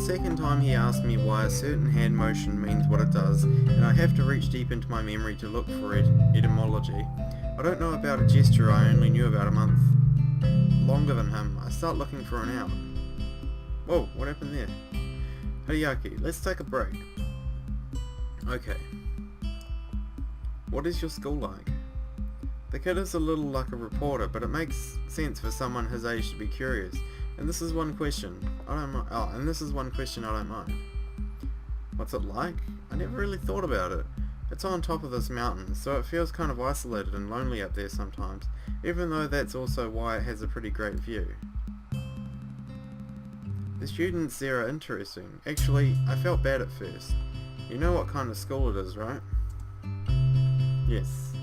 second time he asked me why a certain hand motion means what it does, and I have to reach deep into my memory to look for etymology. I don't know about a gesture I only knew about a month longer than him. I start looking for an out. Whoa, what happened there? Hideaki, let's take a break. Okay. What is your school like? The kid is a little like a reporter, but it makes sense for someone his age to be curious. And this is one question I don't mind. What's it like? I never really thought about it. It's on top of this mountain, so it feels kind of isolated and lonely up there sometimes, even though that's also why it has a pretty great view. The students there are interesting. Actually, I felt bad at first. You know what kind of school it is, right? Yes.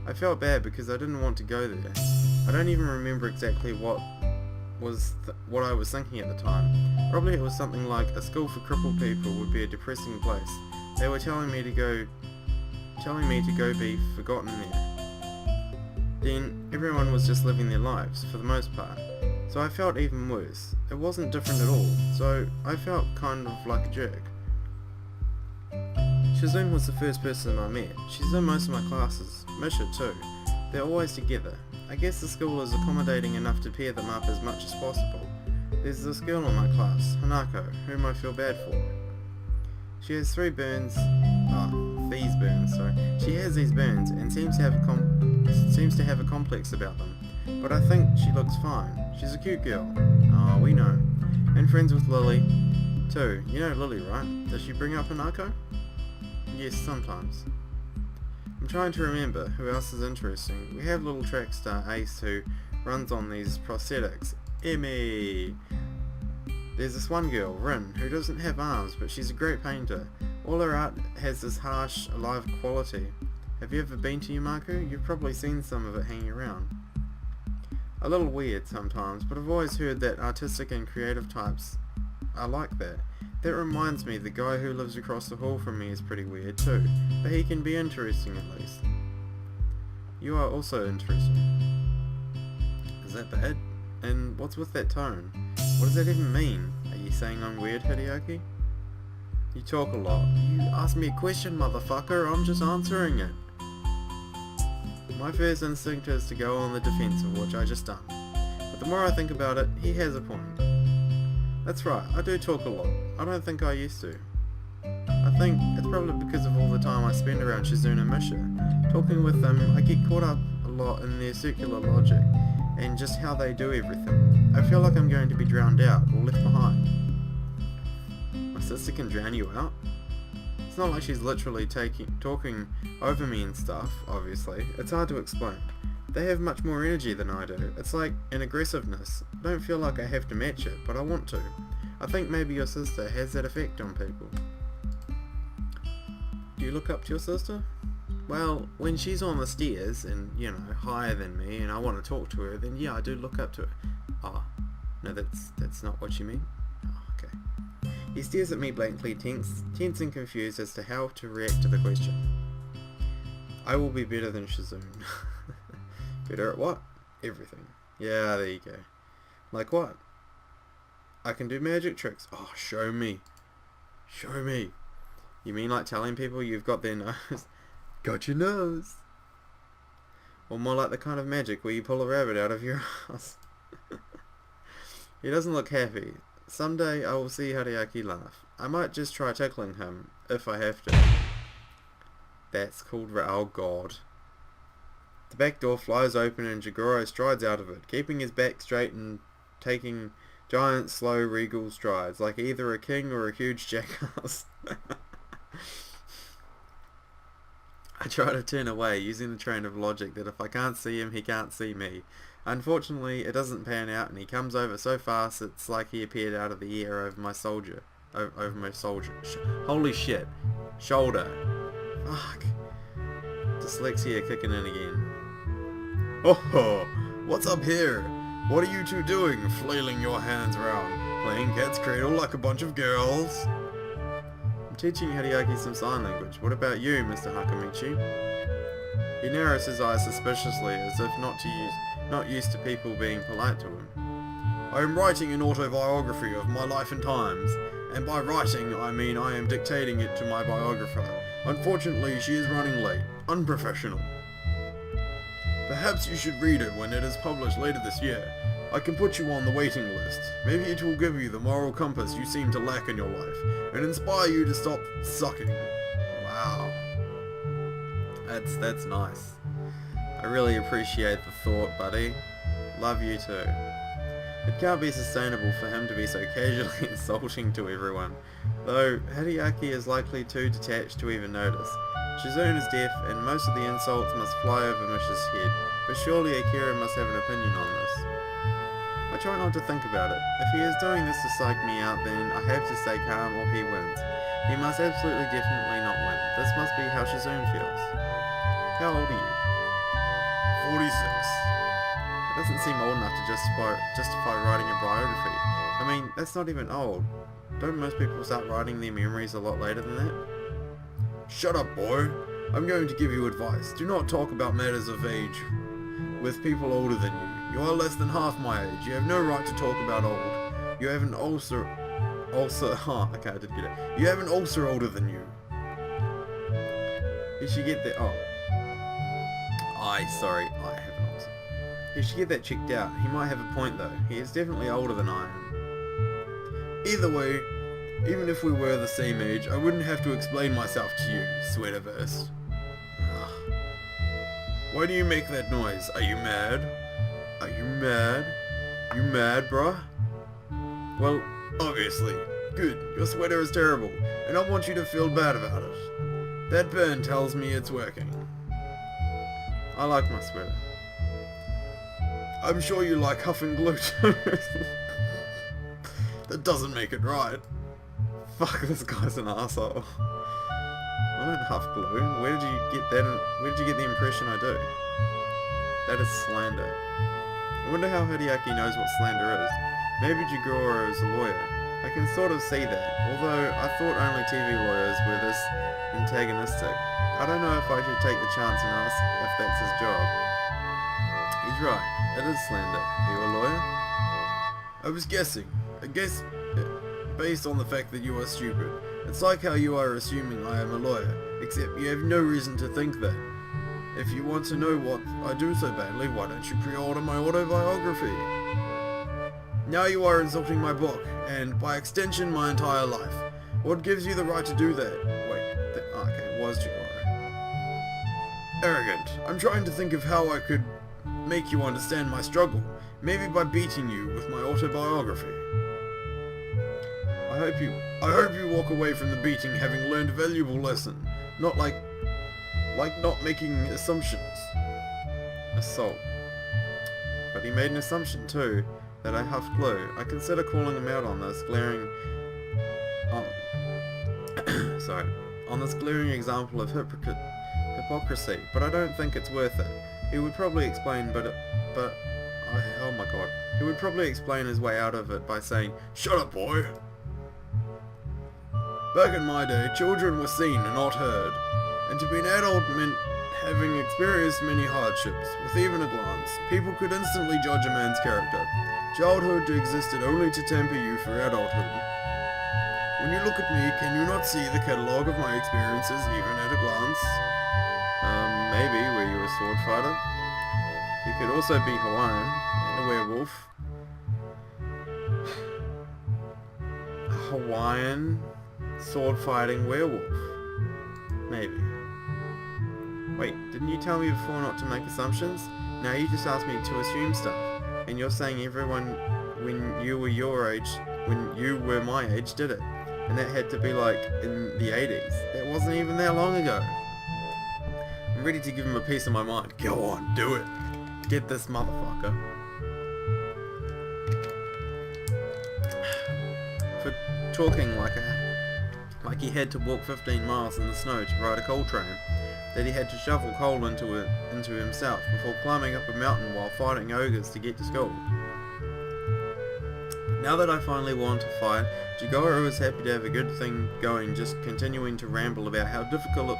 I felt bad because I didn't want to go there. I don't even remember exactly what I was thinking at the time. Probably it was something like a school for crippled people would be a depressing place. They were telling me to go be forgotten there. Then everyone was just living their lives, for the most part. So I felt even worse. It wasn't different at all, so I felt kind of like a jerk. Shizune was the first person I met. She's in most of my classes. Misha too. They're always together. I guess the school is accommodating enough to pair them up as much as possible. There's this girl in my class, Hanako, whom I feel bad for. She has these burns, She has these burns and seems to have a complex about them. But I think she looks fine. She's a cute girl. Oh, we know. And friends with Lily, too. You know Lily, right? Does she bring up Hanako? Yes, sometimes. I'm trying to remember who else is interesting. We have little track star Ace who runs on these prosthetics. Emmy! There's this one girl, Rin, who doesn't have arms, but she's a great painter. All her art has this harsh, alive quality. Have you ever been to Yamaku? You've probably seen some of it hanging around. A little weird sometimes, but I've always heard that artistic and creative types are like that. That reminds me, the guy who lives across the hall from me is pretty weird too, but he can be interesting at least. You are also interesting. Is that bad? And what's with that tone? What does that even mean? Are you saying I'm weird, Hideaki? You talk a lot. You ask me a question, motherfucker, I'm just answering it. My first instinct is to go on the defensive, which I just done. But the more I think about it, he has a point. That's right, I do talk a lot. I don't think I used to. I think it's probably because of all the time I spend around Shizune and Misha. Talking with them, I get caught up a lot in their circular logic, and just how they do everything. I feel like I'm going to be drowned out, or left behind. My sister can drown you out? It's not like she's literally talking over me and stuff, obviously. It's hard to explain. They have much more energy than I do. It's like an aggressiveness. I don't feel like I have to match it, but I want to. I think maybe your sister has that effect on people. Do you look up to your sister? Well, when she's on the stairs and, you know, higher than me and I want to talk to her, then yeah, I do look up to her. Oh, no, that's not what you mean? Oh, okay. He stares at me blankly, tense and confused as to how to react to the question. I will be better than Shizune. Better at what? Everything. Yeah, there you go. Like what? I can do magic tricks. Oh, show me. Show me. You mean like telling people you've got their nose? Got your nose. Or more like the kind of magic where you pull a rabbit out of your ass. He doesn't look happy. Someday I will see Hideaki laugh. I might just try tickling him, if I have to. That's called oh god. The back door flies open and Jigoro strides out of it, keeping his back straight and taking giant, slow, regal strides, like either a king or a huge jackass. I try to turn away, using the train of logic that if I can't see him, he can't see me. Unfortunately, it doesn't pan out, and he comes over so fast it's like he appeared out of the air over my shoulder. Holy shit. Shoulder. Fuck. Dyslexia kicking in again. Oh, what's up here? What are you two doing, flailing your hands around, playing cat's cradle like a bunch of girls? I'm teaching Hideaki some sign language. What about you, Mr. Hakamichi? He narrows his eyes suspiciously, as if not used to people being polite to him. I am writing an autobiography of my life and times, and by writing I mean I am dictating it to my biographer. Unfortunately, she is running late. Unprofessional. Perhaps you should read it when it is published later this year. I can put you on the waiting list. Maybe it will give you the moral compass you seem to lack in your life, and inspire you to stop sucking. Wow. That's nice. I really appreciate the thought, buddy. Love you too. It can't be sustainable for him to be so casually insulting to everyone, though Hideaki is likely too detached to even notice. Shizune is deaf, and most of the insults must fly over Mish's head, but surely Akira must have an opinion on this. I try not to think about it. If he is doing this to psych me out, then I have to stay calm or he wins. He must absolutely definitely not win. This must be how Shizune feels. How old are you? 46. It doesn't seem old enough to justify writing a biography. I mean, that's not even old. Don't most people start writing their memories a lot later than that? Shut up, boy. I'm going to give you advice. Do not talk about matters of age with people older than you. You are less than half my age. You have no right to talk about old. You have an ulcer, okay, I didn't get it. You have an ulcer older than you. You should get that, I have an ulcer. You should get that checked out. He might have a point though. He is definitely older than I am. Either way, even if we were the same age, I wouldn't have to explain myself to you, Sweaterverse. Why do you make that noise? Are you mad? Are you mad? You mad, bruh? Well, obviously. Good. Your sweater is terrible, and I want you to feel bad about it. That burn tells me it's working. I like my sweater. I'm sure you like huff and glue too. That doesn't make it right. Fuck, this guy's an asshole. I don't huff glue. Where did you get that? Where did you get the impression I do? That is slander. I wonder how Hideaki knows what slander is. Maybe Jigoro is a lawyer. I can sort of see that, although I thought only TV lawyers were this antagonistic. I don't know if I should take the chance and ask if that's his job. He's right. It is slander. Are you a lawyer? I was guessing. I guess based on the fact that you are stupid. It's like how you are assuming I am a lawyer, except you have no reason to think that. If you want to know what I do so badly, why don't you pre-order my autobiography? Now you are insulting my book, and by extension my entire life. What gives you the right to do that? Wait, okay, it was Jigoro. Arrogant. I'm trying to think of how I could make you understand my struggle. Maybe by beating you with my autobiography. I hope you walk away from the beating having learned a valuable lesson. Not like not making assumptions. Assault. But he made an assumption too, that I huffed glue. I consider calling him out on this glaring on this glaring example of hypocrisy, but I don't think it's worth it. He would probably explain, oh my god. He would probably explain his way out of it by saying, "Shut up, boy." Back in my day, children were seen and not heard, and to be an adult meant having experienced many hardships. With even a glance, people could instantly judge a man's character. Childhood existed only to temper you for adulthood. When you look at me, can you not see the catalogue of my experiences even at a glance? Maybe, were you a sword fighter? You could also be Hawaiian, and a werewolf. A Hawaiian sword-fighting werewolf. Maybe. Wait, didn't you tell me before not to make assumptions? Now you just asked me to assume stuff. And you're saying everyone when you were your age, when you were my age, did it. And that had to be like in the 80s. That wasn't even that long ago. I'm ready to give him a piece of my mind. Go on, do it. Get this motherfucker. For talking like he had to walk 15 miles in the snow to ride a coal train, that he had to shovel coal into himself before climbing up a mountain while fighting ogres to get to school. Now that I finally want to fight, Jigoro is happy to have a good thing going, just continuing to ramble about how difficult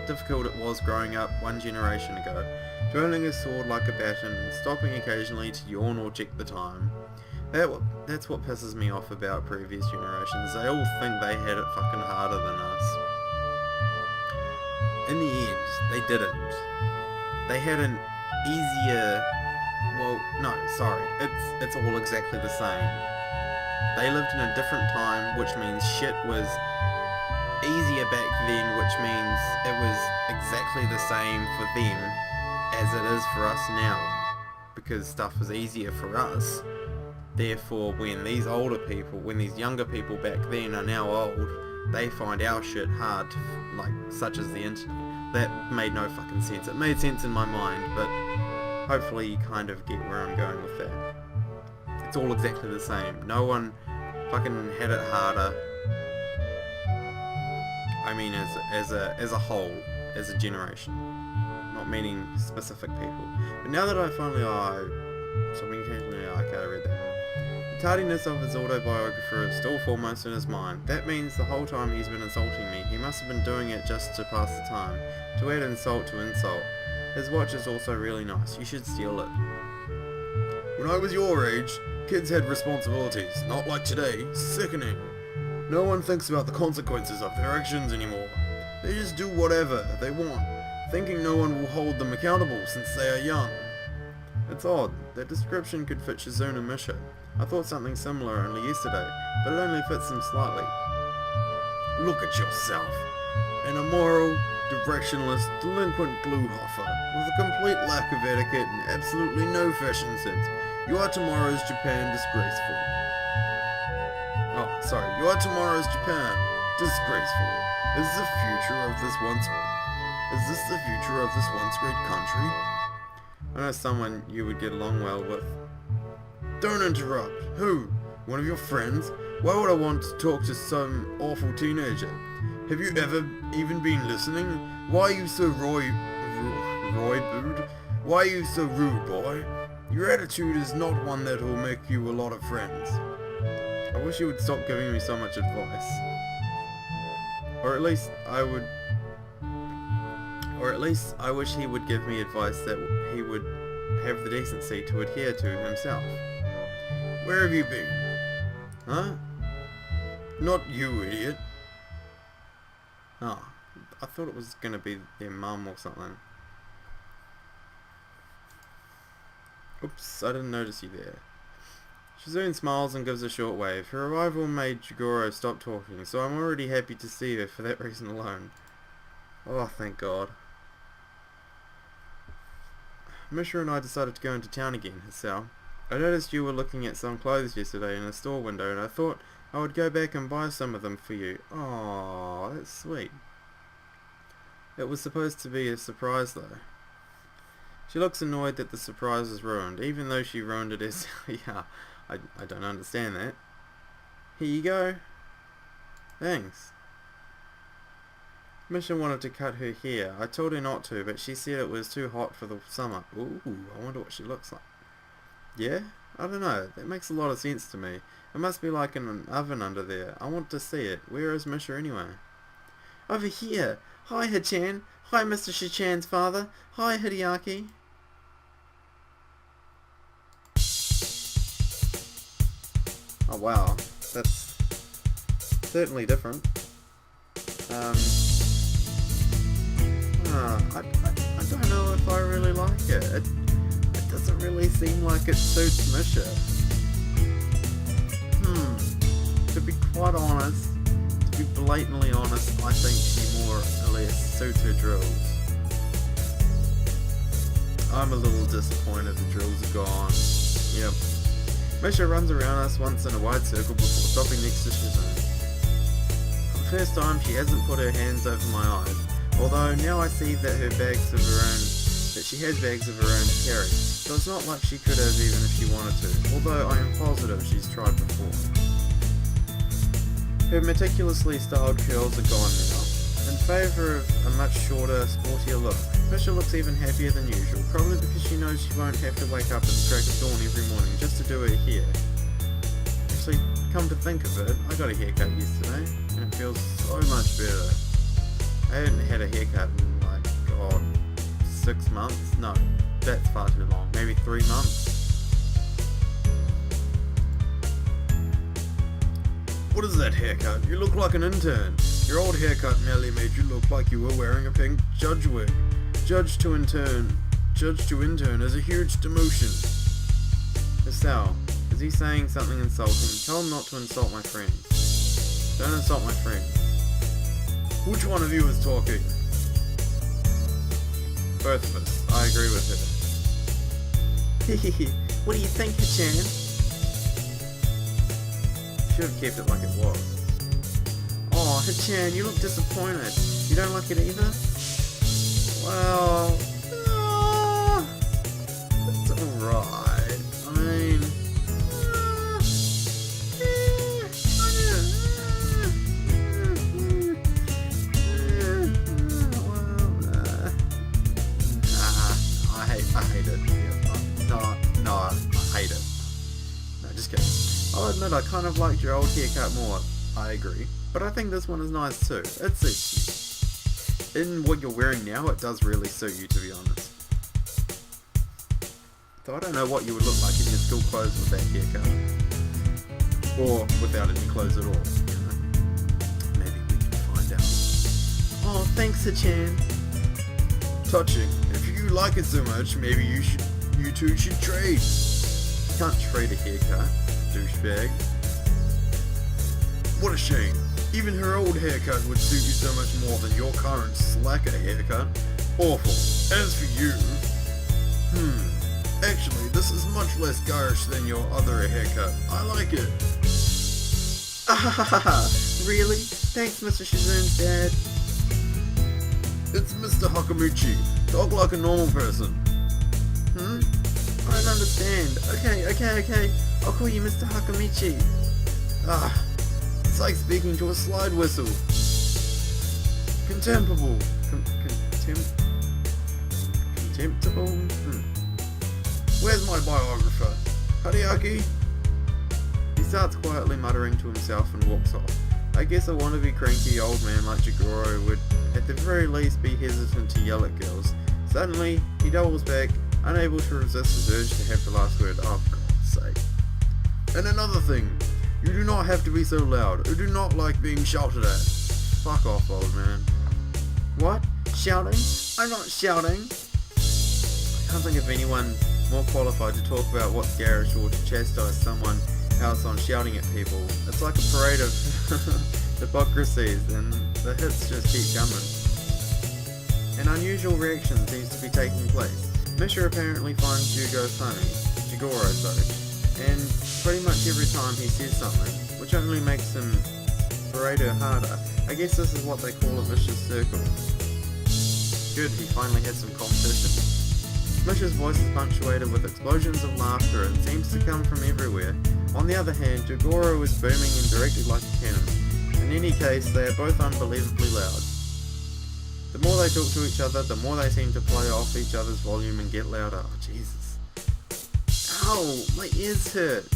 difficult it was growing up one generation ago, twirling his sword like a baton and stopping occasionally to yawn or check the time. That's what pisses me off about previous generations. They all think they had it fucking harder than us. In the end, they didn't. They had an easier... Well, no, sorry. It's all exactly the same. They lived in a different time, which means shit was easier back then, which means it was exactly the same for them as it is for us now. Because stuff was easier for us. Therefore, when these younger people back then are now old, they find our shit hard, such as the internet. That made no fucking sense. It made sense in my mind, but hopefully you kind of get where I'm going with that. It's all exactly the same. No one fucking had it harder. I mean, as a whole, as a generation, not meaning specific people. But now that I finally, okay, I read that. The tardiness of his autobiographer is still foremost in his mind. That means the whole time he's been insulting me, he must have been doing it just to pass the time, to add insult to insult. His watch is also really nice. You should steal it. When I was your age, kids had responsibilities, not like today. Sickening. No one thinks about the consequences of their actions anymore. They just do whatever they want, thinking no one will hold them accountable since they are young. It's odd. That description could fit Shizune and Misha. I thought something similar only yesterday, but it only fits them slightly. Look at yourself. An immoral, directionless, delinquent glue-hoffer, with a complete lack of etiquette and absolutely no fashion sense. You are tomorrow's Japan disgraceful. You are tomorrow's Japan disgraceful. Is this the future of this once great country? I know someone you would get along well with. Don't interrupt. Who? One of your friends? Why would I want to talk to some awful teenager? Have you ever even been listening? Why are you so roid? Why are you so rude, boy? Your attitude is not one that will make you a lot of friends. I wish you would stop giving me so much advice. Or at least I wish he would give me advice that he would have the decency to adhere to himself. Where have you been? Huh? Not you, idiot. Oh, I thought it was gonna be their mum or something. Oops, I didn't notice you there. Shizune smiles and gives a short wave. Her arrival made Jigoro stop talking, so I'm already happy to see her for that reason alone. Oh, thank God. Misha and I decided to go into town again, Hisao. I noticed you were looking at some clothes yesterday in a store window, and I thought I would go back and buy some of them for you. Aww, that's sweet. It was supposed to be a surprise, though. She looks annoyed that the surprise is ruined, even though she ruined it as... yeah, I don't understand that. Here you go. Thanks. Misha wanted to cut her hair. I told her not to, but she said it was too hot for the summer. Ooh, I wonder what she looks like. Yeah? I don't know. That makes a lot of sense to me. It must be like in an oven under there. I want to see it. Where is Misha anyway? Over here. Hi, Hichan. Hi, Mr. Shichan's father. Hi, Hideaki. Oh, wow. That's certainly different. I don't know if I really like it. It doesn't really seem like it suits Misha. To be quite honest, to be blatantly honest, I think she more or less suits her drills. I'm a little disappointed the drills are gone. Yep. Misha runs around us once in a wide circle before stopping next to Shizune. For the first time, she hasn't put her hands over my eyes. Although now I see that she has bags of her own to carry, so it's not like she could have even if she wanted to, although I am positive she's tried before. Her meticulously styled curls are gone now, in favour of a much shorter, sportier look. Misha looks even happier than usual, probably because she knows she won't have to wake up at the crack of dawn every morning just to do her hair. Actually, come to think of it, I got a haircut yesterday, and it feels so much better. I hadn't had a haircut in God, 6 months? No, that's far too long. Maybe 3 months. What is that haircut? You look like an intern. Your old haircut merely made you look like you were wearing a pink judge wig. Judge to intern is a huge demotion. Hisao, is he saying something insulting? Tell him not to insult my friends. Don't insult my friends. Which one of you is talking? Both of us. I agree with her. What do you think, Hachan? Should have kept it like it was. Oh, Hachan, you look disappointed. You don't like it either? Well, it's alright. I mean, I hate it. Yeah, no, I hate it. No, just kidding. I'll admit I kind of liked your old haircut more. I agree. But I think this one is nice too. It suits you. In what you're wearing now, it does really suit you, to be honest. So I don't know what you would look like in your school clothes with that haircut. Or without any clothes at all, you know? Maybe we can find out. Oh, thanks, Hachan. Touching. If you like it so much, maybe you two should trade. Can't trade a haircut, douchebag. What a shame. Even her old haircut would suit you so much more than your current slacker haircut. Awful. As for you... Actually, this is much less garish than your other haircut. I like it. Really? Thanks, Mr. Shizune's dad. It's Mr. Hakamuchi. Talk like a normal person. I don't understand. Okay. I'll call you Mr. Hakamuchi. It's like speaking to a slide whistle. Contemptible. Contemptible? Where's my biographer? Kariaki? He starts quietly muttering to himself and walks off. I guess a wannabe cranky old man like Jigoro would at the very least be hesitant to yell at girls. Suddenly, he doubles back, unable to resist his urge to have the last word. Oh, for God's sake. And another thing, you do not have to be so loud. I do not like being shouted at. Fuck off, old man. What? Shouting? I'm not shouting. I can't think of anyone more qualified to talk about what's garish or to chastise someone else on shouting at people. It's like a parade of hypocrisies, and the hits just keep coming. An unusual reaction seems to be taking place. Misha apparently finds Jigoro funny, and pretty much every time he says something, which only makes him berate her harder. I guess this is what they call a vicious circle. Good, he finally had some competition. Misha's voice is punctuated with explosions of laughter and seems to come from everywhere. On the other hand, Jigoro is booming and directed like a cannon. In any case, they are both unbelievably loud. The more they talk to each other, the more they seem to play off each other's volume and get louder. Oh, Jesus. Ow, my ears hurt.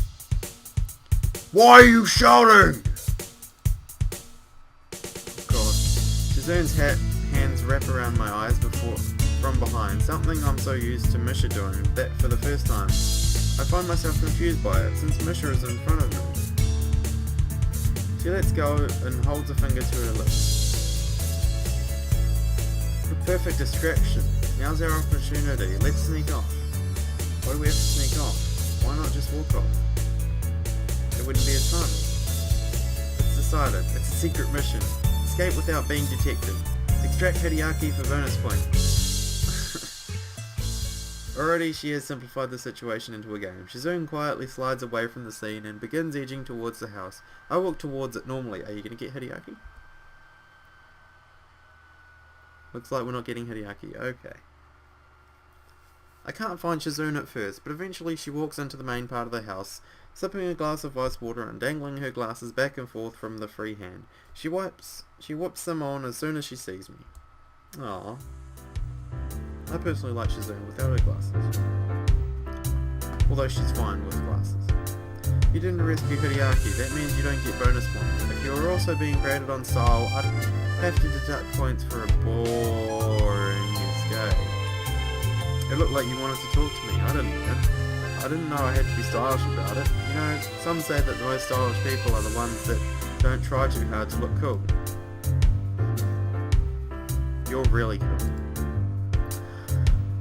Why are you shouting? God. Shizune's hands wrap around my eyes from behind, something I'm so used to Misha doing that for the first time. I find myself confused by it, since Misha is in front of me. She lets go and holds a finger to her lips. A perfect distraction. Now's our opportunity. Let's sneak off. Why do we have to sneak off? Why not just walk off? It wouldn't be as fun. It's decided. It's a secret mission. Escape without being detected. Extract Hideaki for bonus points. Already she has simplified the situation into a game. Shizune quietly slides away from the scene and begins edging towards the house. I walk towards it normally. Are you going to get Hideaki? Looks like we're not getting Hideaki. Okay. I can't find Shizune at first, but eventually she walks into the main part of the house, sipping a glass of ice water and dangling her glasses back and forth from the free hand. She whips them on as soon as she sees me. Aww. I personally like Shizune without her glasses. Although she's fine with glasses. You didn't rescue Hideaki, that means you don't get bonus points. If you were also being graded on style, I'd have to deduct points for a boring It looked like you wanted to talk to me. I didn't know I had to be stylish about it. You know, some say that the most stylish people are the ones that don't try too hard to look cool. You're really cool.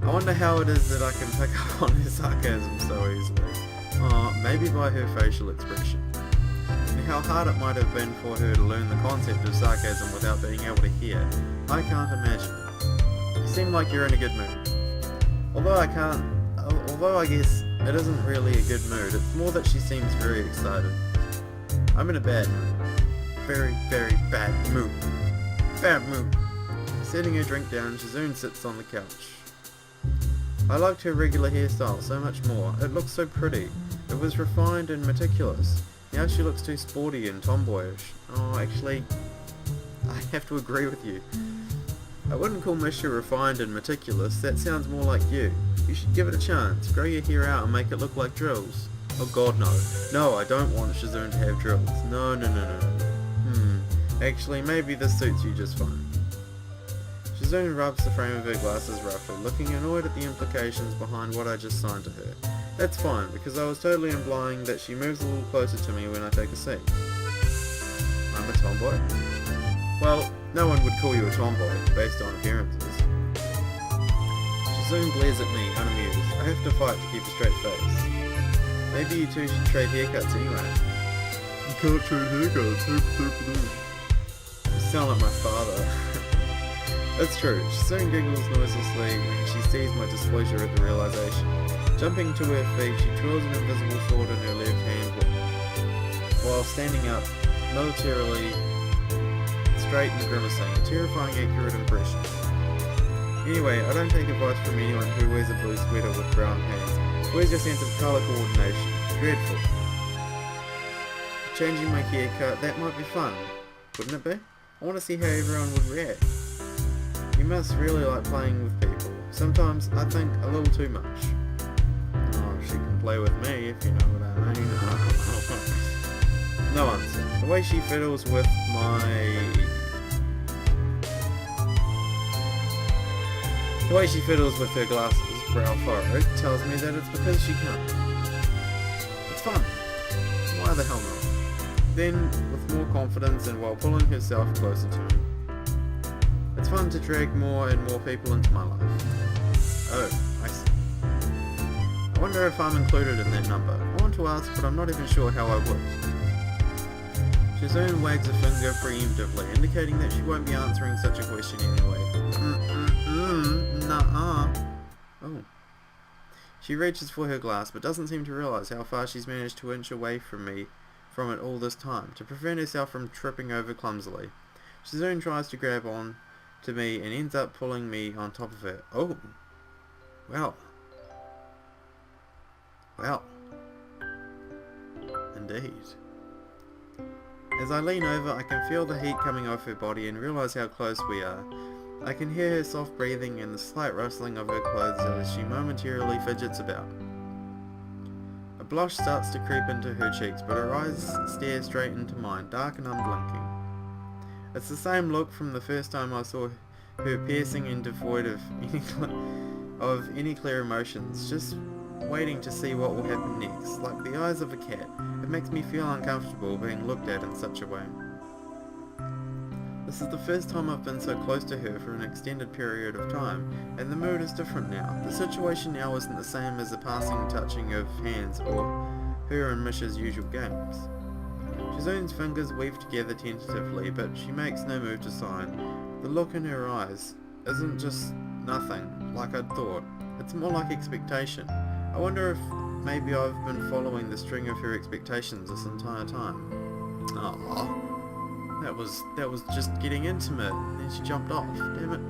I wonder how it is that I can pick up on her sarcasm so easily. Maybe by her facial expression. And how hard it might have been for her to learn the concept of sarcasm without being able to hear. I can't imagine. You seem like you're in a good mood. Although I guess it isn't really a good mood, it's more that she seems very excited. I'm in a bad mood. Very, very bad mood. Bad mood. Setting her drink down, Shizune sits on the couch. I liked her regular hairstyle so much more. It looked so pretty. It was refined and meticulous. Now she looks too sporty and tomboyish. Oh, actually, I have to agree with you. I wouldn't call Misha refined and meticulous. That sounds more like you. You should give it a chance. Grow your hair out and make it look like drills. Oh god, no. No, I don't want Shizune to have drills. No. Actually, maybe this suits you just fine. Shizune rubs the frame of her glasses roughly, looking annoyed at the implications behind what I just signed to her. That's fine, because I was totally implying that she moves a little closer to me when I take a seat. I'm a tomboy? Well, no one would call you a tomboy, based on appearances. Shizune glares at me, unamused. I have to fight to keep a straight face. Maybe you two should trade haircuts anyway. You can't trade haircuts. You sound like my father. That's true. Shizune giggles noiselessly when she sees my displeasure at the realization. Jumping to her feet, she twirls an invisible sword in her left hand while standing up, militarily straight and grimacing, a terrifying accurate impression. Anyway, I don't take advice from anyone who wears a blue sweater with brown pants. Where's your sense of colour coordination? Dreadful. Changing my haircut, that might be fun, wouldn't it be? I want to see how everyone would react. You must really like playing with people. Sometimes I think a little too much. Oh, she can play with me if you know what I mean. No answer. The way she fiddles with her glasses, brow furrowed, tells me that it's because she can't. It's fun. Why the hell not? Then, with more confidence and while pulling herself closer to me. It's fun to drag more and more people into my life. Oh, I see. I wonder if I'm included in that number. I want to ask, but I'm not even sure how I would. Shizune wags a finger preemptively, indicating that she won't be answering such a question anyway. Nuh-uh. Oh. She reaches for her glass, but doesn't seem to realise how far she's managed to inch away from it all this time, to prevent herself from tripping over clumsily. Shizune tries to grab on to me and ends up pulling me on top of her. Oh. Well. Indeed. As I lean over, I can feel the heat coming off her body and realise how close we are. I can hear her soft breathing and the slight rustling of her clothes as she momentarily fidgets about. A blush starts to creep into her cheeks, but her eyes stare straight into mine, dark and unblinking. It's the same look from the first time I saw her, piercing and devoid of any clear emotions, just waiting to see what will happen next. Like the eyes of a cat, it makes me feel uncomfortable being looked at in such a way. This is the first time I've been so close to her for an extended period of time, and the mood is different now. The situation now isn't the same as the passing touching of hands or her and Misha's usual games. Shizune's fingers weave together tentatively, but she makes no move to sign. The look in her eyes isn't just nothing, like I'd thought. It's more like expectation. I wonder if maybe I've been following the string of her expectations this entire time. Oh, that was just getting intimate, and then she jumped off. Damn it.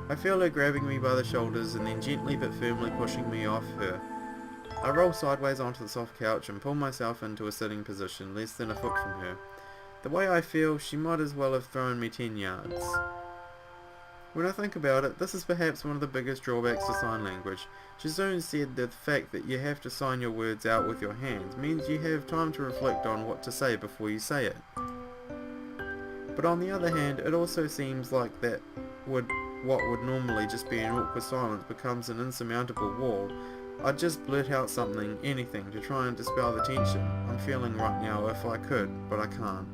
I feel her grabbing me by the shoulders and then gently but firmly pushing me off her. I roll sideways onto the soft couch and pull myself into a sitting position less than a foot from her. The way I feel, she might as well have thrown me 10 yards. When I think about it, this is perhaps one of the biggest drawbacks to sign language. Shizune said that the fact that you have to sign your words out with your hands means you have time to reflect on what to say before you say it. But on the other hand, it also seems like that would what would normally just be an awkward silence becomes an insurmountable wall, I'd just blurt out something, anything, to try and dispel the tension I'm feeling right now if I could, but I can't.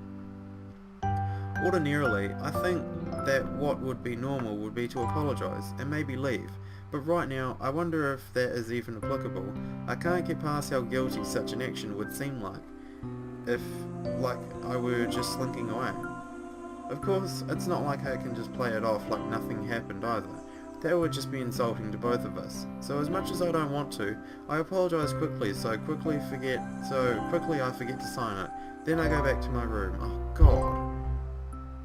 Ordinarily, I think that what would be normal would be to apologise and maybe leave, but right now I wonder if that is even applicable. I can't get past how guilty such an action would seem if I were just slinking away. Of course, it's not like I can just play it off like nothing happened either. That would just be insulting to both of us. So as much as I don't want to, I apologise quickly so quickly I forget to sign it. Then I go back to my room. Oh god.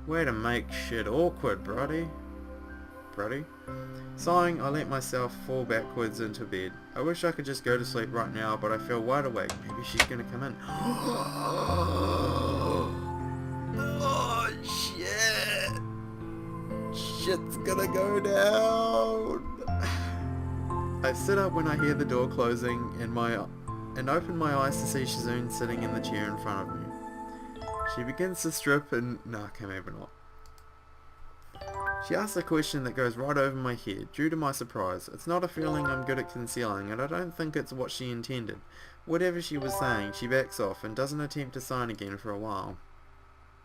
Way to make shit awkward, Brody. Sighing, I let myself fall backwards into bed. I wish I could just go to sleep right now, but I feel wide awake. Maybe she's gonna come in. Oh shit! Shit's gonna go down! I sit up when I hear the door closing and open my eyes to see Shizune sitting in the chair in front of me. She begins to strip and... okay, maybe not. She asks a question that goes right over my head, due to my surprise. It's not a feeling I'm good at concealing, and I don't think it's what she intended. Whatever she was saying, she backs off and doesn't attempt to sign again for a while.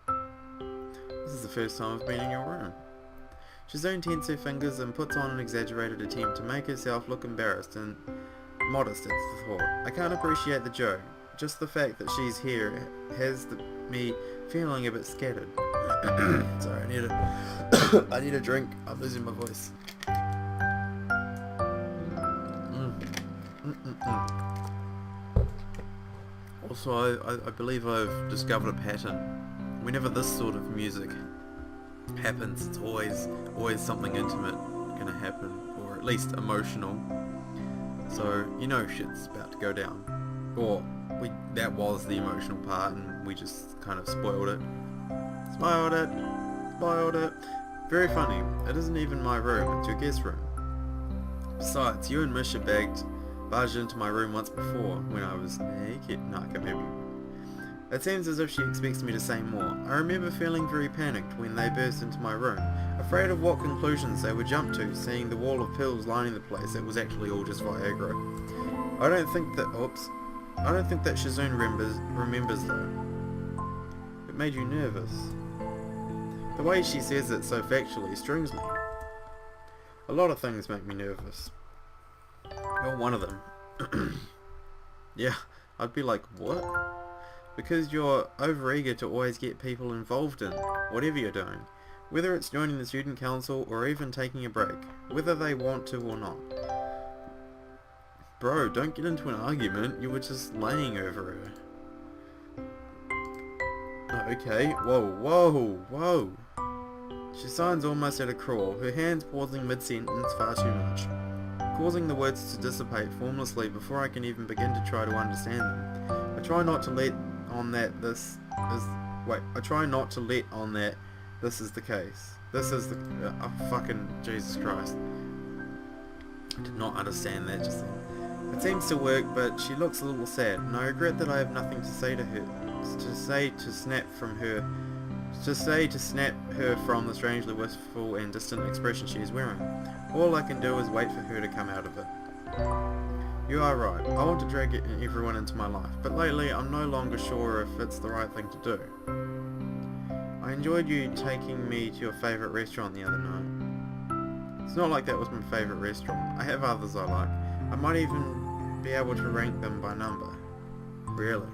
This is the first time I've been in your room. Shizune tenses her fingers and puts on an exaggerated attempt to make herself look embarrassed and modest at the thought. I can't appreciate the joke. Just the fact that she's here has me feeling a bit scattered. Sorry, I need a drink. I'm losing my voice. Also, I believe I've discovered a pattern. Whenever this sort of music happens, it's always something intimate gonna happen, or at least emotional. So you know shit's about to go down. Or that was the emotional part, and we just kind of spoiled it. Very funny. It isn't even my room, it's your guest room. Besides, you and Misha barged into my room once before, when I was naked. Okay, maybe. It seems as if she expects me to say more. I remember feeling very panicked when they burst into my room, afraid of what conclusions they would jump to, seeing the wall of pills lining the place. It was actually all just Viagra. I don't think that Shizune remembers though. It made you nervous. The way she says it so factually strings me. A lot of things make me nervous. You're one of them. Yeah, I'd be like, what? Because you're overeager to always get people involved in whatever you're doing. Whether it's joining the student council or even taking a break. Whether they want to or not. Bro, don't get into an argument. You were just laying over her. Okay, whoa. She signs almost at a crawl, her hands pausing mid-sentence far too much, causing the words to dissipate formlessly before I can even begin to try to understand them. I try not to let on that this is the case. This is the... fucking Jesus Christ. I did not understand that just then. It seems to work, but she looks a little sad, and I regret that I have nothing to say to her. To snap her from the strangely wistful and distant expression she is wearing. All I can do is wait for her to come out of it. You are right, I want to drag everyone into my life, but lately I'm no longer sure if it's the right thing to do. I enjoyed you taking me to your favourite restaurant the other night. It's not like that was my favourite restaurant. I have others I like. I might even be able to rank them by number. Really.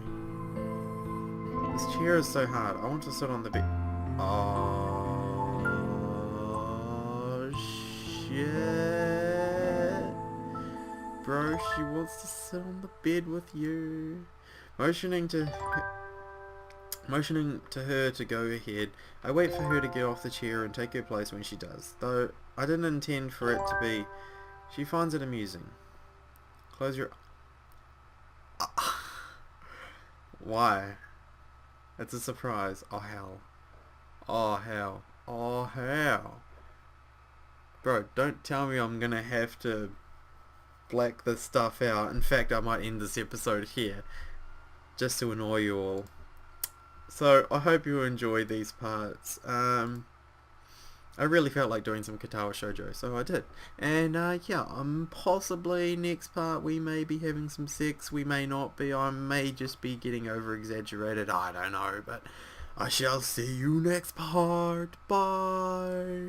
This chair is so hard. I want to sit on the bed. Oh shit. Bro, she wants to sit on the bed with you. Motioning to her to go ahead, I wait for her to get off the chair and take her place when she does. Though I didn't intend for it to be. She finds it amusing. Close your... Why? It's a surprise. Oh hell. Oh hell. Oh hell. Bro, don't tell me I'm gonna have to black this stuff out. In fact, I might end this episode here, just to annoy you all. So, I hope you enjoy these parts. I really felt like doing some Katawa Shoujo, so I did. And yeah, possibly next part we may be having some sex, we may not be, I may just be getting over exaggerated, I don't know, but I shall see you next part. Bye!